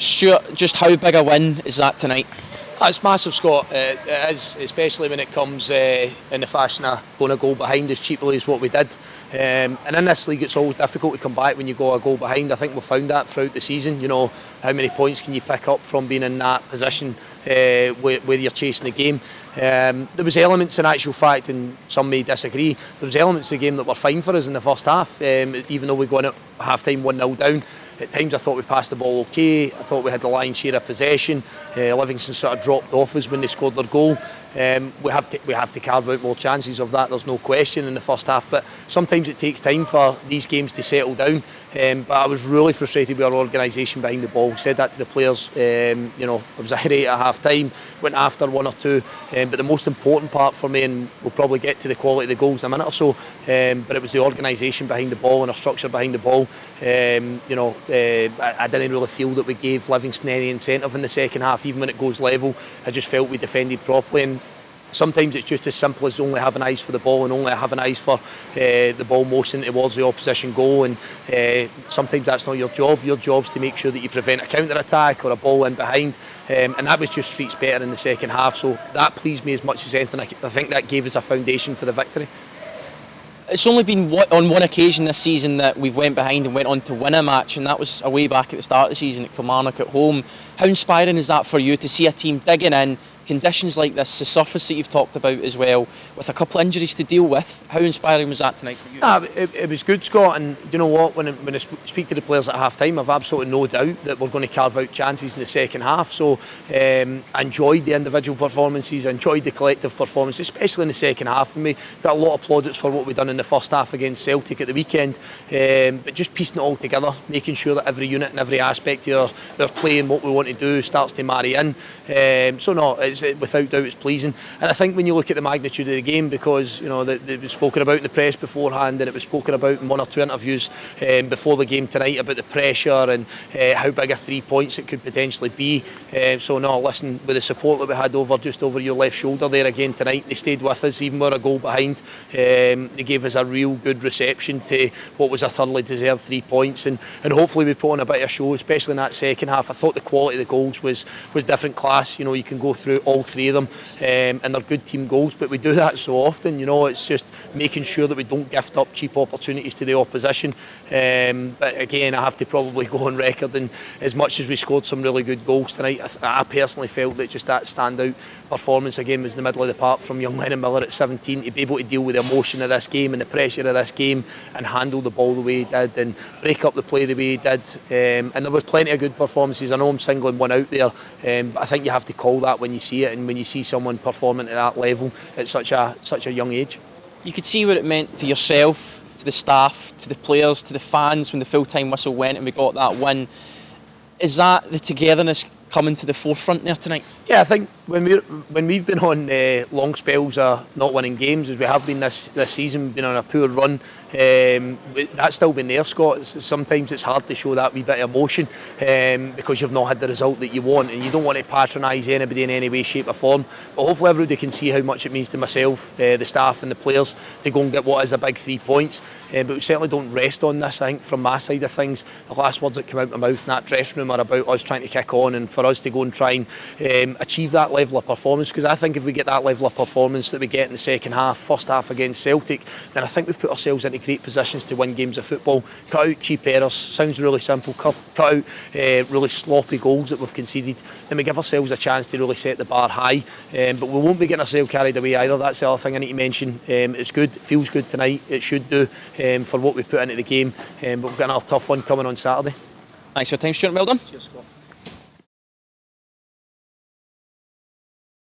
Stuart, just how big a win is that tonight? It's massive, Scott. It is, especially when it comes in the fashion of going a goal behind as cheaply as what we did. And in this league, it's always difficult to come back when you go a goal behind. I think we've found that throughout the season. You know, how many points can you pick up from being in that position where you're chasing the game? There was elements in actual fact, and some may disagree, there was elements of the game that were fine for us in the first half, even though we go in at half-time 1-0 down. At times I thought we passed the ball okay. I thought we had the lion's share of possession. Livingston sort of dropped off us when they scored their goal. We have to carve out more chances of that, there's no question, in the first half, but sometimes it takes time for these games to settle down. But I was really frustrated with our organisation behind the ball. Said that to the players. You know, I was irate at half time, went after one or two, but the most important part for me, and we'll probably get to the quality of the goals in a minute or so, but it was the organisation behind the ball and our structure behind the ball. You know, I didn't really feel that we gave Livingston any incentive in the second half, even when it goes level. I just felt we defended properly, and sometimes it's just as simple as only having eyes for the ball and only having eyes for the ball motion towards the opposition goal, and sometimes that's not your job. Your job's to make sure that you prevent a counter-attack or a ball in behind, and that was just streets better in the second half, so that pleased me as much as anything. I think that gave us a foundation for the victory. It's only been on one occasion this season that we've went behind and went on to win a match, and that was away back at the start of the season at Kilmarnock at home. How inspiring is that for you to see a team digging in, conditions like this, the surface that you've talked about as well, with a couple of injuries to deal with? How inspiring was that tonight for you? It was good, Scott, and you know what, when I speak to the players at half time, I've absolutely no doubt that we're going to carve out chances in the second half. So I enjoyed the individual performances, I enjoyed the collective performance, especially in the second half. And we got a lot of plaudits for what we've done in the first half against Celtic at the weekend, but just piecing it all together, making sure that every unit and every aspect of our play and what we want to do starts to marry in. So no, without doubt it's pleasing, and I think when you look at the magnitude of the game, because you know it was spoken about in the press beforehand, and it was spoken about in one or two interviews before the game tonight about the pressure and how big a 3 points it could potentially be. So no, listen, with the support that we had just over your left shoulder there again tonight, they stayed with us even with a goal behind. They gave us a real good reception to what was a thoroughly deserved 3 points, and hopefully we put on a bit of show, especially in that second half. I thought the quality of the goals was different class. You know, you can go through all three of them, and they're good team goals, but we do that so often. You know, it's just making sure that we don't gift up cheap opportunities to the opposition. But again, I have to probably go on record, and as much as we scored some really good goals tonight, I personally felt that just that standout performance again was in the middle of the park from young Lennon Miller at 17, to be able to deal with the emotion of this game and the pressure of this game and handle the ball the way he did and break up the play the way he did. And there was plenty of good performances. I know I'm singling one out there, but I think you have to call that when you see it, and when you see someone performing at that level at such a young age. You could see what it meant to yourself, to the staff, to the players, to the fans when the full-time whistle went and we got that win. Is that the togetherness coming to the forefront there tonight? Yeah, I think when we've been on long spells of not winning games, as we have been this season, been on a poor run, that's still been there, Scott. Sometimes it's hard to show that wee bit of emotion because you've not had the result that you want, and you don't want to patronise anybody in any way, shape or form. But hopefully everybody can see how much it means to myself, the staff and the players to go and get what is a big 3 points. But we certainly don't rest on this. I think from my side of things, the last words that come out of my mouth in that dressing room are about us trying to kick on and for us to go and try and achieve that level of performance, because I think if we get that level of performance that we get in the second half, first half against Celtic, then I think we've put ourselves into great positions to win games of football. Cut out cheap errors, sounds really simple, cut out really sloppy goals that we've conceded, then we give ourselves a chance to really set the bar high, but we won't be getting ourselves carried away either. That's the other thing I need to mention. It's good, it feels good tonight, it should do for what we put into the game, but we've got another tough one coming on Saturday. Thanks for your time, Stuart. Well done. Cheers, Scott.